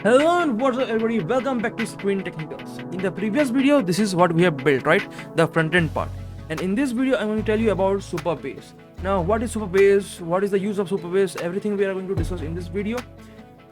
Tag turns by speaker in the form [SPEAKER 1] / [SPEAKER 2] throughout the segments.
[SPEAKER 1] Hello and what's up everybody, welcome back to Screen Technicals. In the previous video, this is what we have built, right? The front end part. And in this video, I'm going to tell you about Supabase. Now, what is Supabase? What is the use of Supabase? Everything we are going to discuss in this video.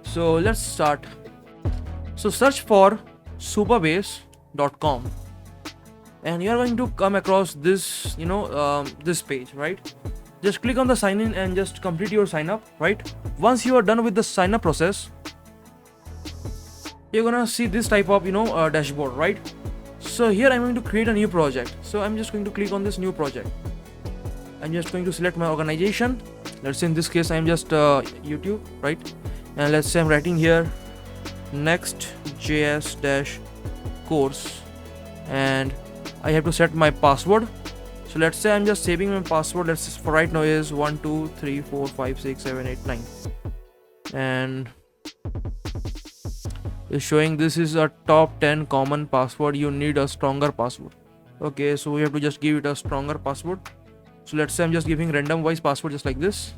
[SPEAKER 1] So let's start. So search for supabase.com and you are going to come across this, this page, right? Just click on the sign in and just complete your sign up, right? Once you are done with the sign up process, you're gonna see this type of dashboard, right? So here I'm going to create a new project. So I'm just going to click on this new project. I'm just going to select my organization. Let's say in this case I'm just YouTube, right? And let's say I'm writing here Next.js course and I have to set my password. So let's say I'm just saving my password. Let's just, for right now is 1 2 3 4 5 6 7 8 9 and is showing this is a top 10 common password. You need a stronger password. Okay, so we have to just give it a stronger password. So let's say I'm just giving random wise password just like this.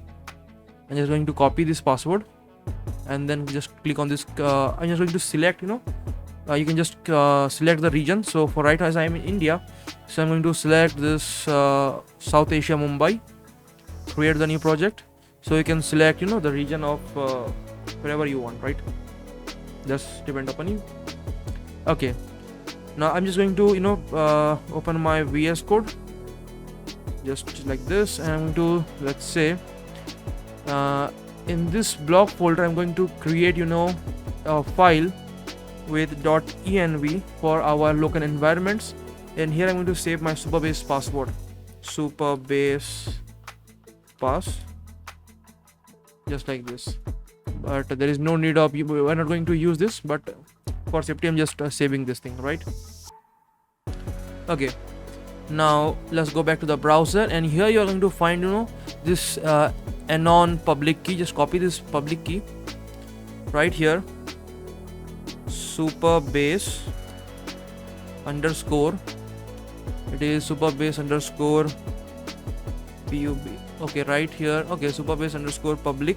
[SPEAKER 1] I'm just going to copy this password and then just click on this. I'm just going to select, you can just select the region. So for right as I'm in India, so I'm going to select this South Asia, Mumbai, create the new project. So you can select, the region of wherever you want, right? Just depend upon you. Okay, now I'm just going to open my VS code just like this, and I'm going to, let's say in this block folder I'm going to create a file with .env for our local environments, and here I'm going to save my Supabase password, Supabase pass, just like this. But there is no need of, we're not going to use this, but for safety I'm just saving this thing, right? Okay, now let's go back to the browser, and here you are going to find this anon public key. Just copy this public key right here, Supabase underscore, it is Supabase underscore pub. Okay, right here. Okay, Supabase underscore public,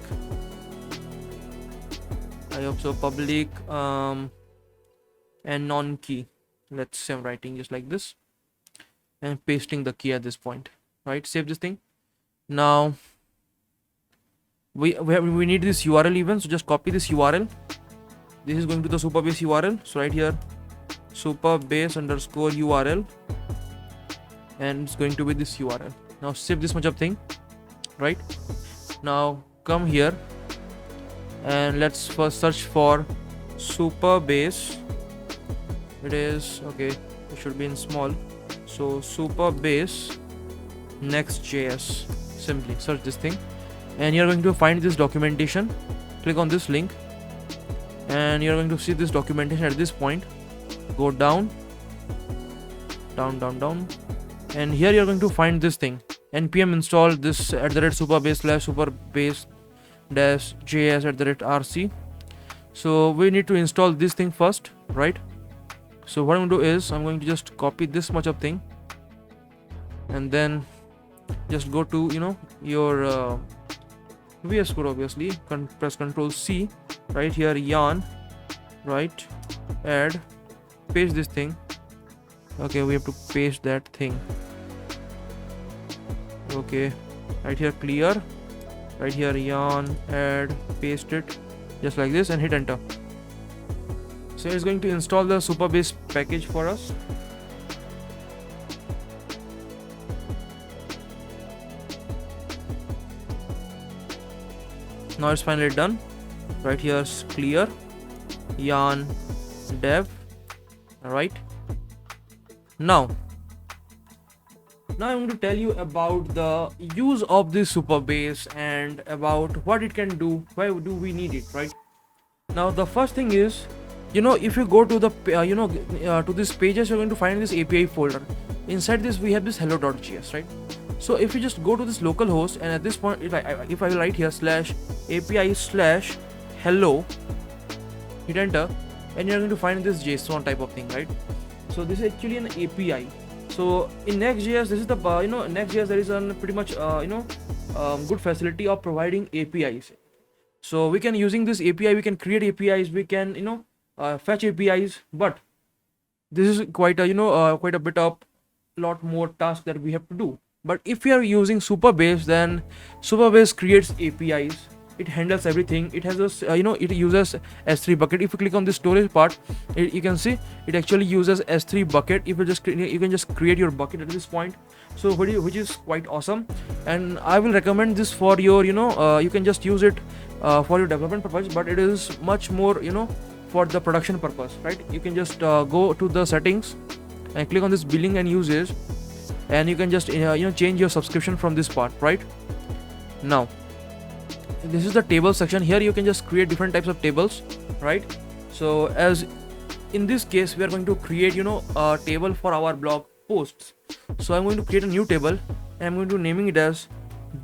[SPEAKER 1] I hope so, public and non key. Let's say I'm writing just like this and pasting the key at this point, right? Save this thing. Now we need this URL even, so just copy this URL. This is going to the Supabase URL. So right here, Supabase underscore URL, and it's going to be this URL. Now save this much of thing, right? Now come here and let's first search for Supabase. It is okay, it should be in small. So Supabase Next.js, simply search this thing and you're going to find this documentation. Click on this link and you're going to see this documentation at this point. Go down, and here you're going to find this thing, npm install this @supabase/supabase -js@rc. So we need to install this thing first, right? So what I'm going to do is I'm going to just copy this much of thing and then just go to your VS code, obviously press Ctrl C, right here, yarn, right, add, paste this thing. Okay, we have to paste that thing. Okay, right here, clear, right here, yarn, add, paste it just like this and hit enter. So it's going to install the Supabase package for us. Now it's finally done. Right here, clear, yarn, dev. Alright, now I'm going to tell you about the use of this Supabase and about what it can do, why do we need it, right? Now the first thing is, if you go to the to this pages, you're going to find this API folder. Inside this we have this hello.js, right? So if you just go to this local host, and at this point if I write here /API/hello, hit enter, and you're going to find this JSON type of thing, right? So this is actually an API. So in Next.js, this is the Next.js, there is a pretty much good facility of providing APIs. So we can, using this API, we can create APIs, we can fetch APIs, but this is quite a quite a bit of lot more task that we have to do. But if we are using Supabase, then Supabase creates APIs, it handles everything. It has a it uses S3 bucket. If you click on the storage part, you can see it actually uses S3 bucket. If you can just create your bucket at this point, so which is quite awesome. And I will recommend this for your you can just use it for your development purpose, but it is much more for the production purpose, right? You can just go to the settings and click on this billing and usage, and you can just change your subscription from this part. Right now, this is the table section. Here you can just create different types of tables, right? So as in this case, we are going to create a table for our blog posts. So I'm going to create a new table, and I'm going to naming it as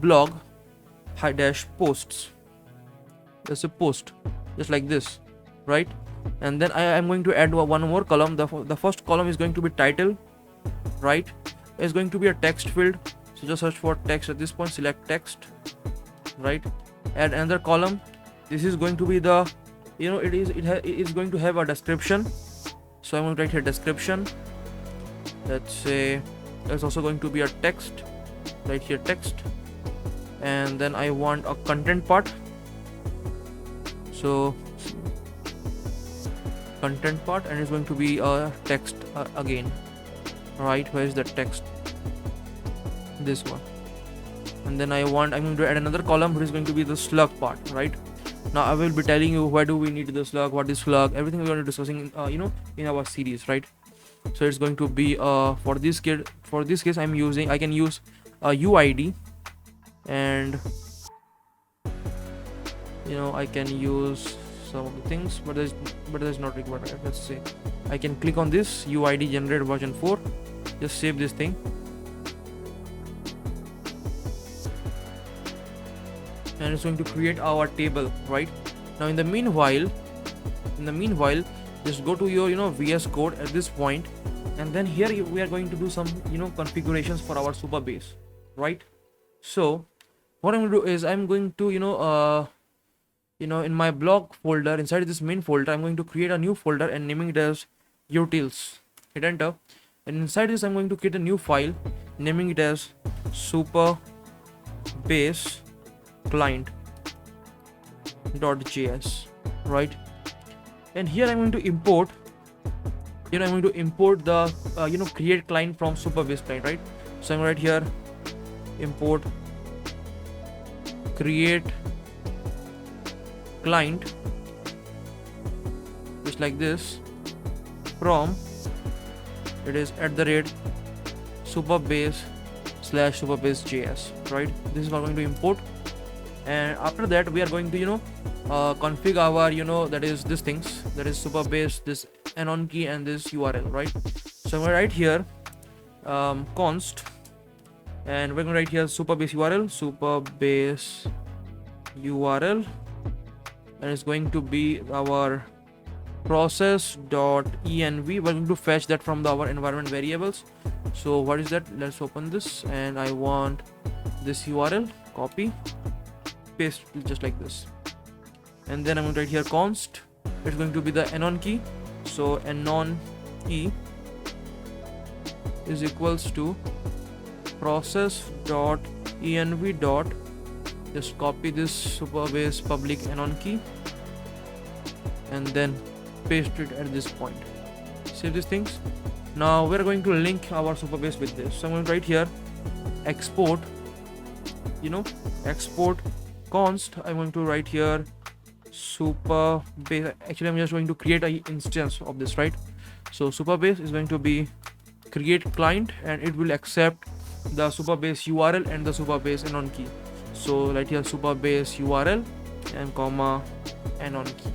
[SPEAKER 1] blog dash posts. That's a post, just like this, right? And then I am going to add one more column. The first column is going to be title, right? It's going to be a text field, so just search for text at this point, select text, right? Add another column. This is going to be the it is going to have a description, so I'm going to write here description. Let's say there's also going to be a text, right here text, and then I want a content part, so content part, and it's going to be a text again, right? Where is the text? This one. And then I'm going to add another column, which is going to be the slug part, right? Now I will be telling you why do we need the slug, what is slug, everything we're going to be discussing in our series, right? So it's going to be for this case I can use a UID, and I can use some of the things, but there's not required, right? Let's say I can click on this UID generate version 4, just save this thing, and it's going to create our table. Right now, in the meanwhile, just go to your VS Code at this point, and then here we are going to do some configurations for our Supabase, right? So what I'm going to do is I'm going to in my blog folder, inside this main folder, I'm going to create a new folder and naming it as utils. Hit enter, and inside this I'm going to create a new file, naming it as Supabase client.js, right? And here I'm going to import the create client from Supabase client, right? So I'm right here import create client, just like this, from it is @Supabase/Supabase.js, right? This is what I'm going to import, and after that we are going to configure our that is this things, that is Supabase, this anon key, and this URL, right? So I'm going to write here const, and we're going to write here Supabase URL, and it's going to be our process.env. We're going to fetch that from our environment variables. So what is that? Let's open this, and I want this URL, copy, paste just like this, and then I'm going to write here const. It's going to be the anon key, so anon key is equals to process.env dot, just copy this Supabase public anon key and then paste it at this point. Save these things. Now we're going to link our Supabase with this. So I'm going to write here export, export const. I'm going to write here Supabase. Actually, I'm just going to create an instance of this, right? So Supabase is going to be create client, and it will accept the Supabase URL and the Supabase anon key. So right here Supabase URL and comma anon key,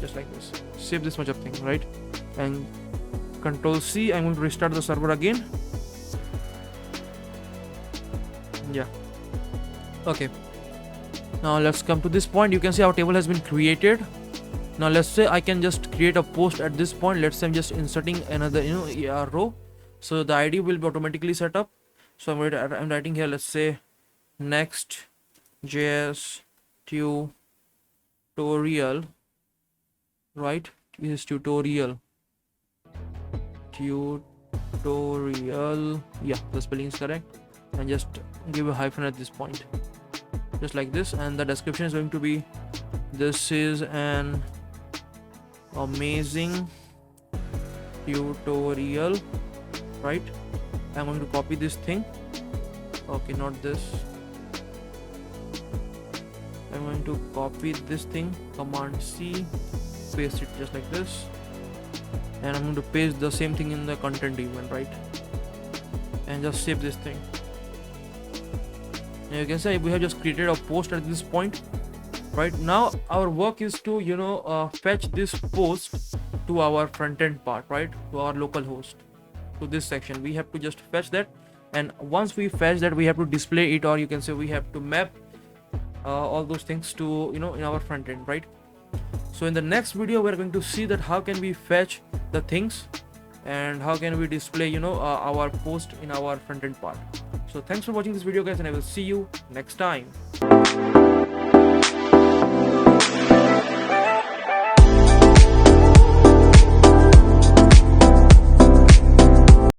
[SPEAKER 1] just like this. Save this much of thing, right? And Control C. I'm going to restart the server again. Yeah. Okay. Now let's come to this point. You can see our table has been created. Now let's say I can just create a post at this point. Let's say I'm just inserting another row, so the ID will be automatically set up. So I'm writing here, let's say Next.js tutorial, right? This is tutorial, yeah, the spelling is correct, and just give a hyphen at this point, just like this. And the description is going to be, this is an amazing tutorial, right? I'm going to copy this thing. Okay, not this. I'm going to copy this thing, Command C, paste it just like this, and I'm going to paste the same thing in the content event, right? And just save this thing. And you can say we have just created a post at this point. Right now our work is to fetch this post to our front end part, right, to our local host, to this section. We have to just fetch that, and once we fetch that, we have to display it, or you can say we have to map all those things to in our front end, right? So in the next video we're going to see that how can we fetch the things and how can we display our post in our front end part. So thanks for watching this video, guys, and I will see you next time.